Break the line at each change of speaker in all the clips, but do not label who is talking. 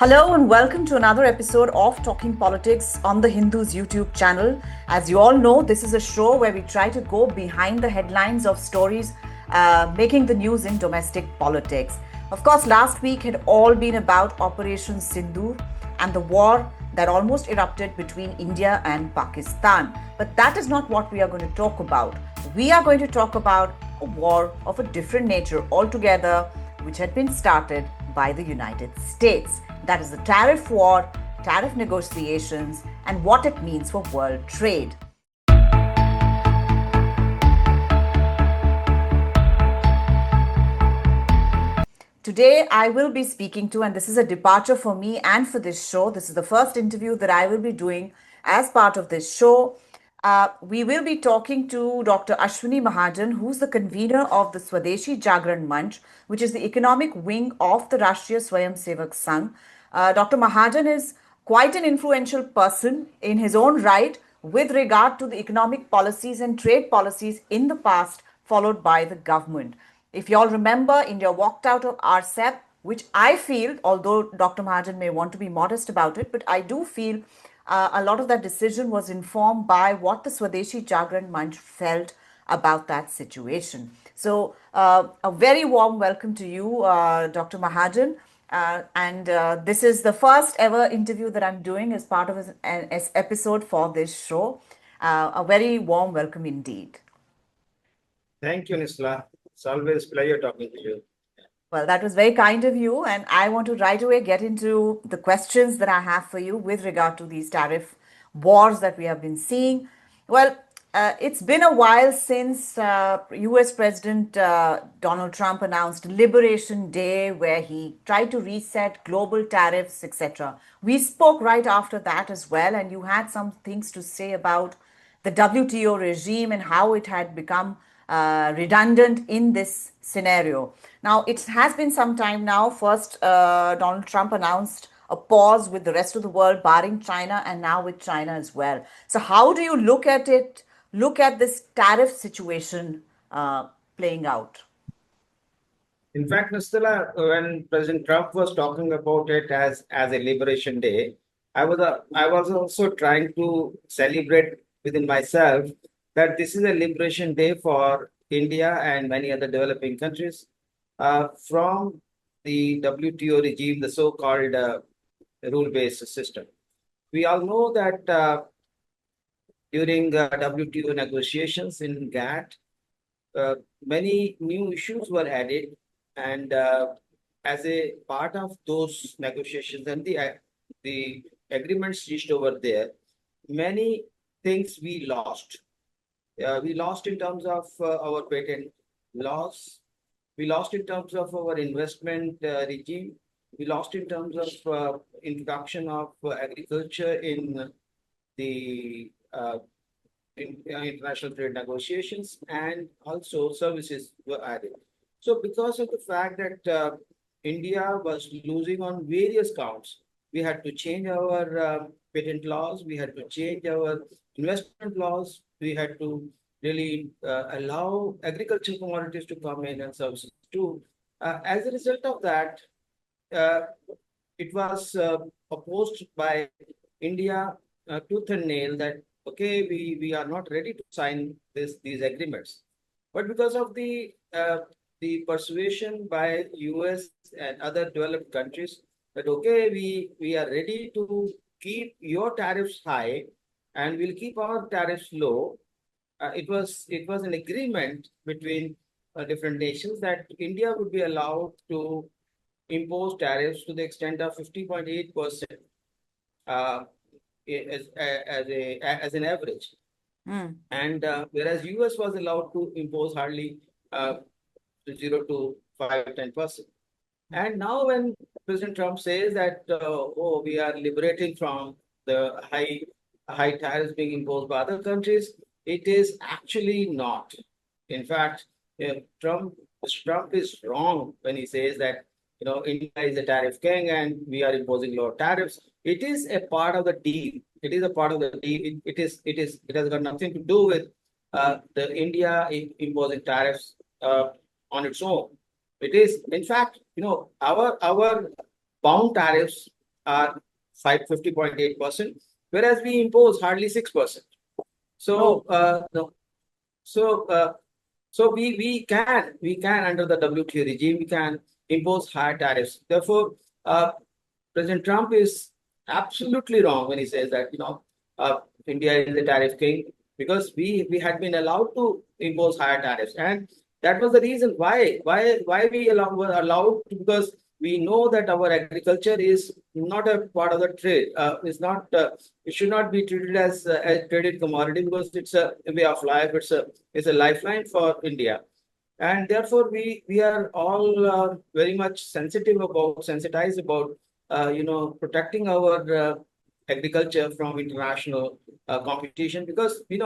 Hello and welcome to another episode of Talking Politics on the Hindu's YouTube channel. As you all know, this is a show where we try to go behind the headlines of stories making the news in domestic politics. Of course, last week had all been about Operation Sindoor and the war that almost erupted between India and Pakistan. But that is not what we are going to talk about. We are going to talk about a war of a different nature altogether, which had been started by the United States. That is the tariff war, tariff negotiations, and what it means for world trade. Today, I will be speaking to, and this is a departure for me and for this show. This is the first interview that I will be doing as part of this show. We will be talking to Dr. Ashwani Mahajan, who's the convener of the Swadeshi Jagaran Manch, which is the economic wing of the Rashtriya Swayamsevak Sangh. Dr. Mahajan is quite an influential person in his own right with regard to the economic policies and trade policies in the past followed by the government. If you all remember, India walked out of RCEP, which I feel, although Dr. Mahajan may want to be modest about it, but I do feel a lot of that decision was informed by what the Swadeshi Jagaran Manch felt about that situation. So, a very warm welcome to you, Dr. Mahajan. And this is the first ever interview that I'm doing as part of an episode for this show. A very warm welcome indeed.
Thank you, Nisla. It's always a pleasure talking to you.
Well, that was very kind of you. And I want to right away get into the questions that I have for you with regard to these tariff wars that we have been seeing. Well, it's been a while since US President Donald Trump announced Liberation Day, where he tried to reset global tariffs, etc. We spoke right after that as well, and you had some things to say about the WTO regime and how it had become redundant in this scenario. Now, it has been some time now. First, Donald Trump announced a pause with the rest of the world, barring China, and now with China as well. So, how do you look at it? Look at this tariff situation playing out?
In fact, Nistala, when President Trump was talking about it as a Liberation Day, I was also trying to celebrate within myself that this is a Liberation Day for India and many other developing countries from the WTO regime, the so-called rule-based system. We all know that during WTO negotiations in GATT, many new issues were added, and as a part of those negotiations and the agreements reached over there, many things we lost. We lost in terms of our patent laws. We lost in terms of our investment regime. We lost in terms of introduction of agriculture in the international trade negotiations, and also services were added. So because of the fact that India was losing on various counts, we had to change our patent laws, we had to change our investment laws, we had to really allow agricultural commodities to come in and services too. As a result of that, uh, it was opposed by India tooth and nail that okay, we are not ready to sign these agreements. But because of the persuasion by US and other developed countries that okay, we are ready to keep your tariffs high and we'll keep our tariffs low. It was an agreement between different nations that India would be allowed to impose tariffs to the extent of 50.8% uh, as an average. And whereas US was allowed to impose hardly 0 to 5 10%. And now when President Trump says that oh, we are liberating from the high tariffs being imposed by other countries, it is actually not. In fact, Trump is wrong when he says that India is a tariff king and we are imposing lower tariffs. It is a part of the deal. It is a part of the deal. It has got nothing to do with the India imposing tariffs on its own. It is, in fact, our bound tariffs are 50.8%, whereas we impose hardly 6%.
Oh,
So, no, so, we can under the WTO regime we can impose higher tariffs. Therefore, President Trump is absolutely wrong when he says that India is the tariff king, because we had been allowed to impose higher tariffs, and that was the reason why we were allowed to, because we know that our agriculture is not a part of the trade. It's not. It should not be treated as a traded commodity, because it's a way of life. It's a lifeline for India, and therefore we are all very much sensitized about protecting our agriculture from international competition, because we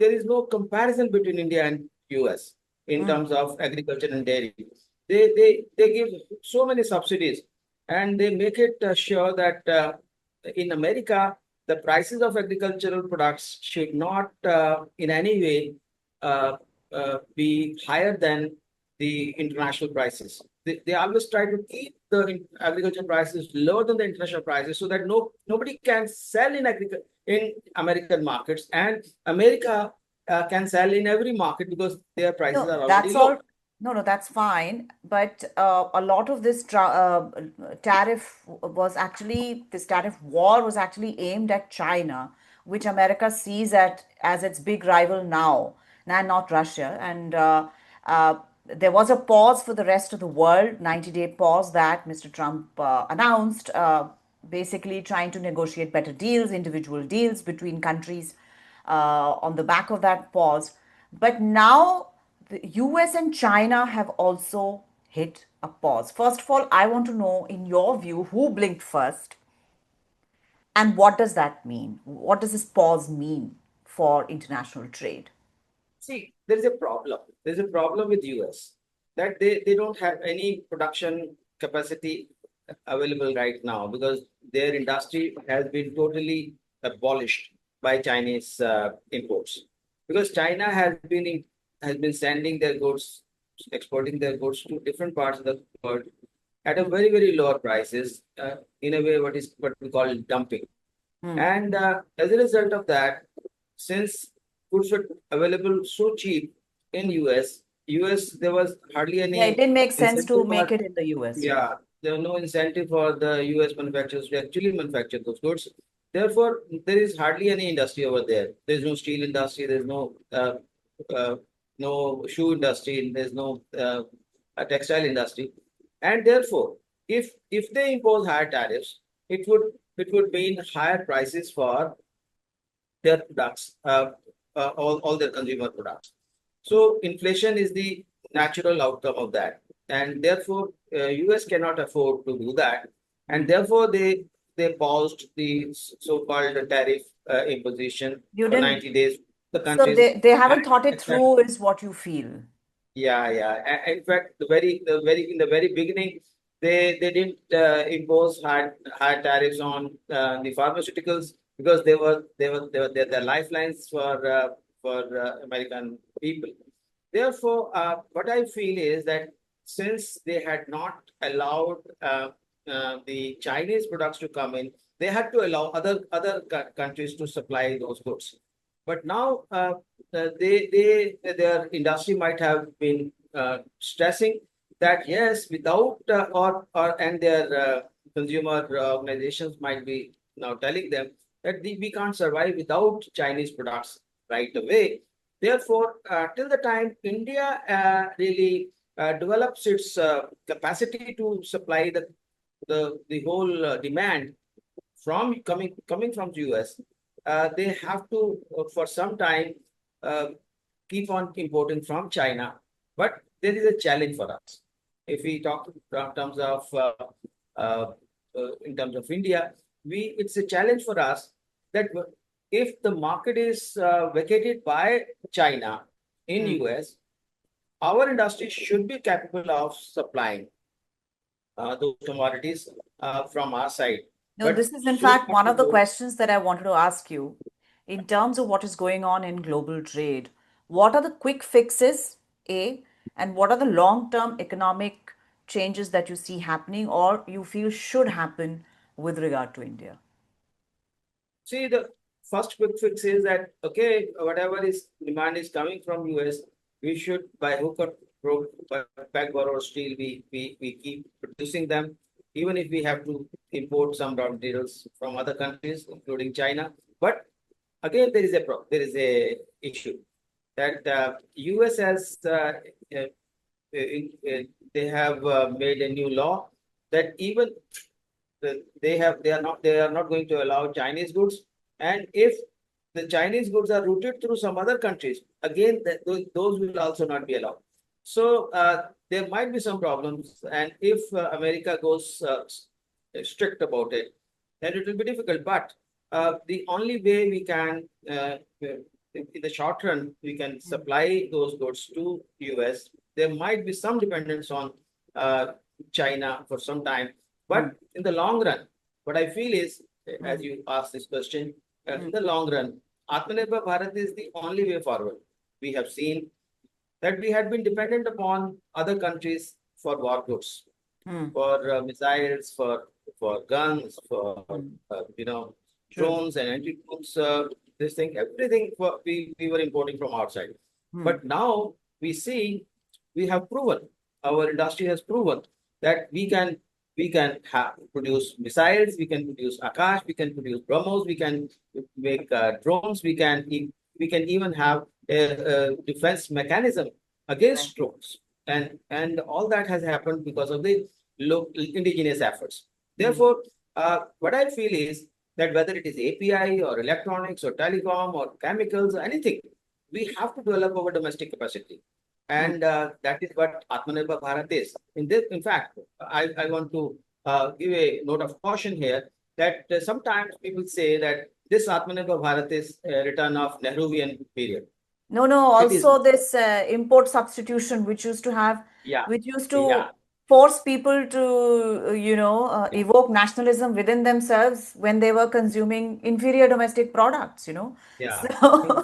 there is no comparison between India and US in
mm,
terms of agriculture and dairy. They give so many subsidies, and they make it sure that in America the prices of agricultural products should not in any way uh, be higher than the international prices. They always try to keep the agriculture prices lower than the international prices, so that nobody can sell in American markets, and America can sell in every market because their prices
no,
are already
that's
low.
all. No, no, that's fine. But a lot of this this tariff war was actually aimed at China, which America sees as its big rival now, and not Russia. And there was a pause for the rest of the world, 90-day pause that Mr. Trump announced, basically trying to negotiate better deals, individual deals between countries on the back of that pause. But now the US and China have also hit a pause. First of all, I want to know, in your view, who blinked first and what does that mean? What does this pause mean for international trade?
See, there is a problem. There's a problem with US that they don't have any production capacity available right now, because their industry has been totally abolished by Chinese imports. Because China has been sending their goods, exporting their goods to different parts of the world at a very lower prices, in a way what we call dumping.
Hmm.
And as a result of that, since goods were available so cheap in US there was hardly
Yeah, it
any
didn't make sense to
incentive
make
for,
it in the US. Yeah.
yeah, there was no incentive for the US manufacturers to actually manufacture those goods. Therefore, there is hardly any industry over there. There's no steel industry. There's uh, no shoe industry. There's no a textile industry, and therefore, if they impose higher tariffs, it would mean higher prices for their products, all their consumer products. So inflation is the natural outcome of that, and therefore US cannot afford to do that, and
Hmm.
therefore they paused the so-called tariff imposition
You
for
didn't,
90 days. The
so
countries,
they
and
haven't thought it
in fact,
through, is what you feel.
yeah. In fact, in the very beginning, they didn't impose high tariffs on the pharmaceuticals, because they're the lifelines for American people. Therefore, what I feel is that since they had not allowed the Chinese products to come in, they had to allow other countries to supply those goods. But now their industry might have been stressing that yes, without or and their consumer organizations might be now telling them that we can't survive without Chinese products right away. Therefore, till the time India really develops its capacity to supply the whole demand from coming from the US, they have to for some time uh, keep on importing from China. But there is a challenge for us. If we talk uh, in terms of India, we it's a challenge for us that if the market is vacated by China in
Hmm.
US, our industry should be capable of supplying those commodities from our side.
No,
But
this is in
so
fact
far
one of the
so
questions that I wanted to ask you. In terms of what is going on in global trade, what are the quick fixes, A, and what are the long term economic changes that you see happening or you feel should happen with regard to India?
See, the first quick fix is that, okay, whatever is demand is coming from US, we should by hook or by peg borrow steel, we keep producing them, even if we have to import some raw materials from other countries, including China. But again, there is a issue that US has uh, they have made a new law that even they are not going to allow Chinese goods. And if the Chinese goods are routed through some other countries, again those will also not be allowed. So there might be some problems, and if America goes strict about it, then it will be difficult. But the only way we can, in the short run, we can supply those goods to US. There might be some dependence on uh, China for some time, but in the long run, what I feel is, as you asked this question, in the long run, Atmanirbhar Bharat is the only way forward. We have seen that we had been dependent upon other countries for war goods, for missiles, for guns, for
True.
drones and anti-drones. This thing, everything we were importing from outside. But now we see we have proven, our industry has proven that we can produce missiles, we can produce Akash, we can produce BrahMos, we can make drones, we can even have a defense mechanism against drones, and all that has happened because of the local indigenous efforts. Therefore, what I feel is that whether it is API or electronics or telecom or chemicals or anything, we have to develop our domestic capacity. And that is what Atmanirbhar Bharat is. In fact, I want to give a note of caution here that sometimes people say that this Atmanirbhar Bharat is a return of Nehruvian period.
No, no,
It is
also
not.
this import substitution,
Yeah,
which used to
yeah,
force people to,
yeah.
evoke nationalism within themselves when they were consuming inferior domestic products.
Yeah.
So,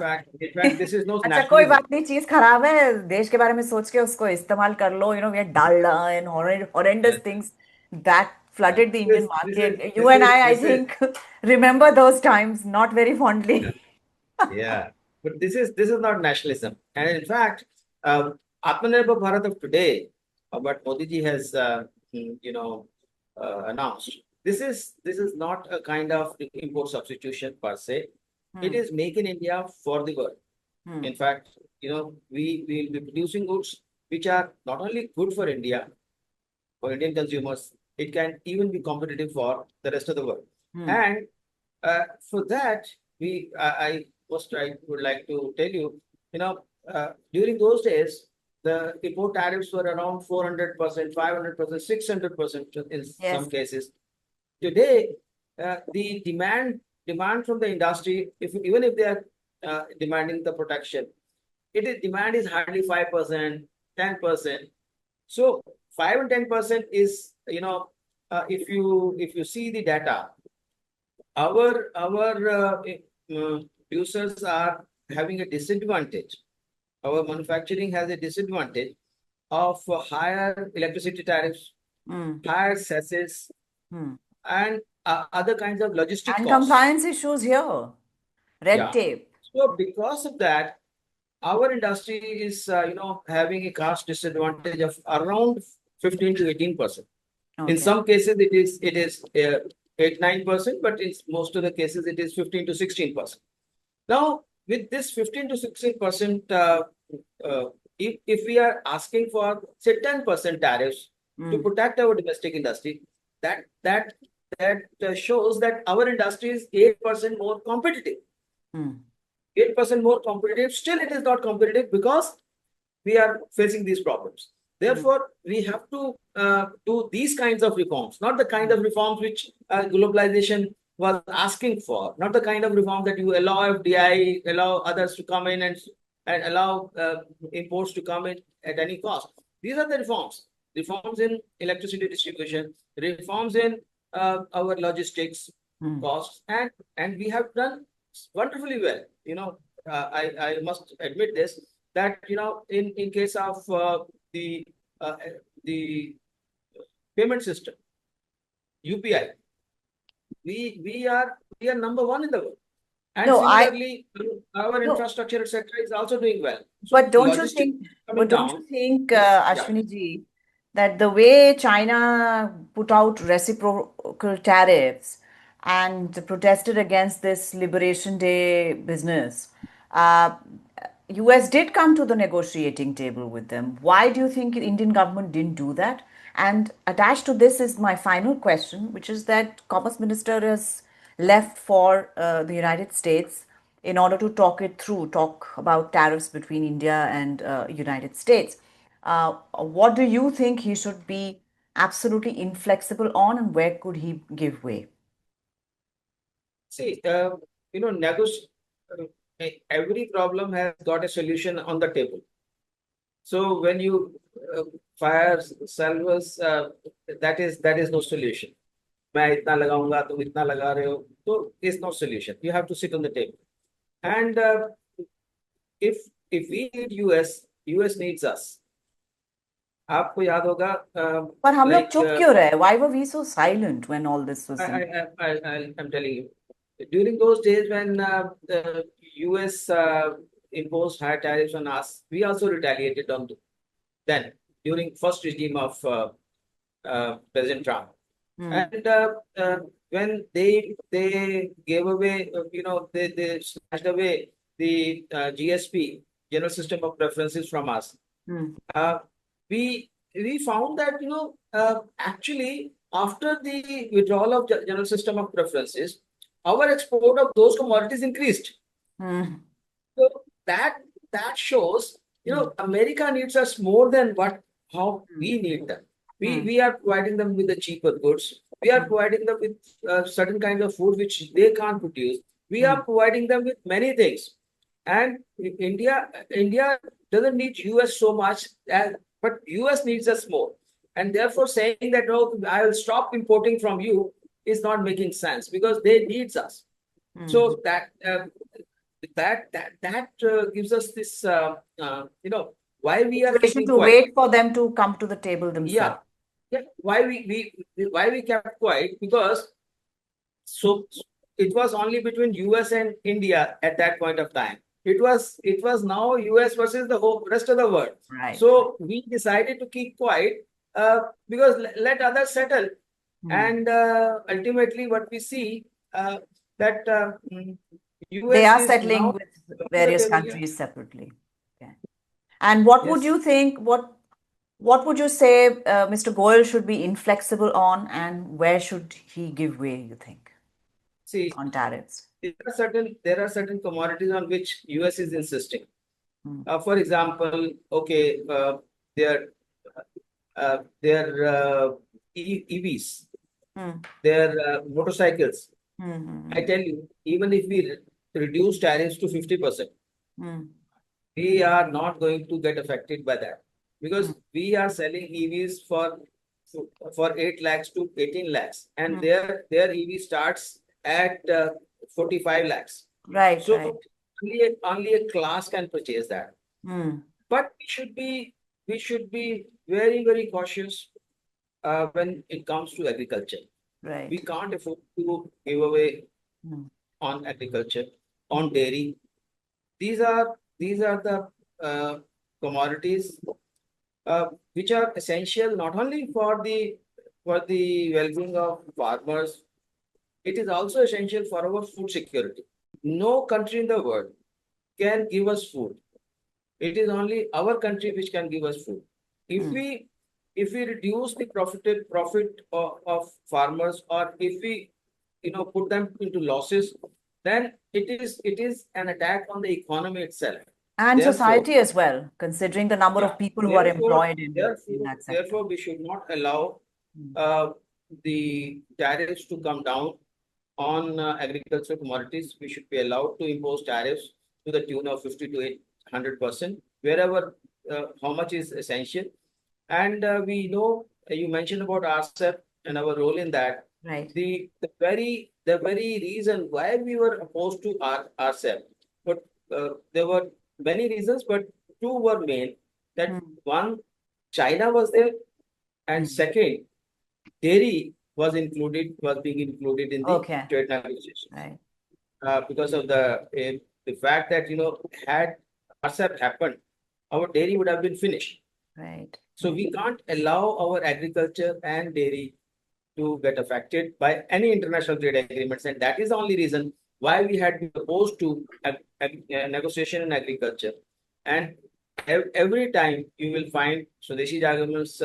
This is no
अच्छा कोई
nationalism.
बात नहीं, चीज खराब है, देश के बारे में सोच के उसको इस्तेमाल कर लो, we had Dalda and horrendous
Yeah,
things that
yeah.
flooded the Indian
This is
market. You and I
this is
think, remember those times, not very fondly.
yeah. Yeah, but this is not nationalism, and in fact, Atmanirbhar Bharat of today, what Modi ji has announced. This is not a kind of import substitution per se. It
Hmm.
is make in India for the world.
Hmm.
In fact, we will be producing goods which are not only good for India, for Indian consumers, it can even be competitive for the rest of the world.
Hmm.
And for that, I would like to tell you, during those days, the import tariffs were around 400%, 500%, 600% in
Yes.
some cases. Today, the demand from the industry, if even if they are demanding the protection, demand is hardly 5%, 10%. So 5 and 10% is, if you see the data, our users are having a disadvantage. Our manufacturing has a disadvantage of higher electricity tariffs,
Hmm.
higher cesses,
Hmm.
and other kinds of logistic
And
costs.
compliance issues here, red
Yeah.
tape.
So because of that, our industry is, having a cost disadvantage of around 15 to 18%. In
Okay.
some cases, it is 8-9%, but in most of the cases, it is 15 to 16%. Now, with this 15 to 16%, uh, if we are asking for say 10% tariffs to
Hmm.
protect our domestic industry, that that that shows that our industry is 8% more competitive.
Hmm.
8% more competitive. Still, it is not competitive because we are facing these problems.
Hmm.
Therefore, we have to do these kinds of reforms, not the kind of reforms which globalization was asking for, not the kind of reform that you allow FDI, allow others to come in and allow imports to come in at any cost. These are the reforms. Reforms in electricity distribution, reforms in our logistics
Hmm.
costs, and we have done wonderfully well. I must admit this that in case of uh, the payment system UPI, we are number one in the world. And
No, I
similarly, our
no.
infrastructure, etc., is also doing well. So
But don't you
logistics
think,
coming down. Yeah.
Ashwini ji, that the way China put out reciprocal tariffs and protested against this Liberation Day business, uh, US did come to the negotiating table with them. Why do you think the Indian government didn't do that? And attached to this is my final question, which is that Commerce Minister has left for the United States in order to talk it through, talk about tariffs between India and United States. What do you think he should be absolutely inflexible on, and where could he give way?
See, every problem has got a solution on the table. So when you fire salvers, that is no solution. मैं इतना लगाऊंगा तुम इतना लगा रहे हो तो is no solution. You have to sit on the table. And if we need US needs us. आपको याद होगा
पर हम लोग
like
चुप क्यों रहे? Why were we so silent when all this was in?
I'm telling you, during those days when the US imposed high tariffs on us, we also retaliated on then during first regime of President Trump. And when they gave away, they snatched away the GSP, General System of Preferences, from us. Uh, we found that actually after the withdrawal of General System of Preferences, our export of those commodities increased. So that shows America needs us more than how we need them. We are providing them with the cheaper goods. We are providing them with certain kinds of food which they can't produce. We are providing them with many things. And India doesn't need US so much, but US needs us more. And therefore, saying that no, I will stop importing from you is not making sense because they needs us. So that gives us this why we are
Situation
keeping
to
quiet.
wait for them to come to the table themselves.
Yeah. Why we kept quiet? Because so it was only between US and India at that point of time. It was now US versus the whole rest of the world.
Right.
So we decided to keep quiet because let others settle. And ultimately, what we see that
They
US
are
is
settling
now
with
to the
various
table. Yeah.
countries separately. Okay. And what would
Yes.
you think? What would you say Mr. Goyal should be inflexible on, and where should he give way, you think,
See,
on tariffs?
there are certain commodities on which US is insisting. For example, okay, their EVs, their motorcycles. I tell you, even if we reduce tariffs to 50%, we are not going to get affected by that because we are selling EVs for 8 lakhs to 18 lakhs, and their EV starts at 45 lakhs.
Right,
So
right.
only a class can purchase that. But we should be very, very cautious when it comes to agriculture.
Right.
We can't afford to give away on agriculture, on dairy. These are the commodities which are essential not only for the well-being of farmers. It is also essential for our food security. No country in the world can give us food. It is only our country which can give us food. If we reduce the profit of farmers, or if we put them into losses, then it is an attack on the economy itself.
And
Therefore,
society as well, considering the number
yeah,
of people who are
therefore,
employed in
therefore,
that sector.
therefore, we should not allow uh, the tariffs to come down on agricultural commodities. We should be allowed to impose tariffs to the tune of 50 to 800% wherever how much is essential. And we know you mentioned about RCEP and our role in that.
Right.
The very reason why we were opposed to RCEP, but there were many reasons, but two were main. That one, China was there, and second, dairy was being included in the
Okay.
trade negotiations.
Right.
Because of the fact that had RCEP happened, our dairy would have been finished.
Right.
So we can't allow our agriculture and dairy to get affected by any international trade agreements, and that is the only reason why we had been opposed to negotiation in agriculture. And every time you will find Swadeshi Jagaran's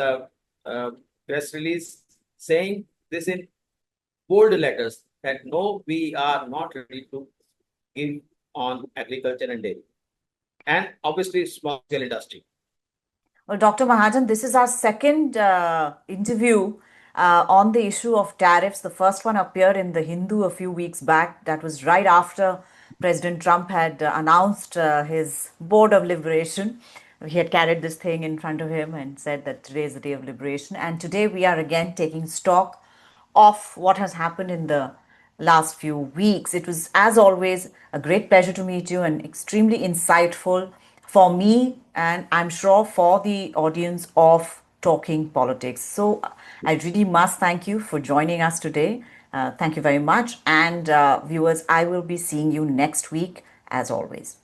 press release saying this in bold letters that no, we are not ready to give on agriculture and dairy, and obviously small scale industry.
Well, Dr. Mahajan, this is our second interview on the issue of tariffs. The first one appeared in the Hindu a few weeks back. That was right after President Trump had announced his board of liberation. He had carried this thing in front of him and said that today is the day of liberation. And today we are again taking stock of what has happened in the last few weeks. It was, as always, a great pleasure to meet you and extremely insightful for me, and I'm sure for the audience of Talking Politics. So I really must thank you for joining us today. Thank you very much. And viewers, I will be seeing you next week as always.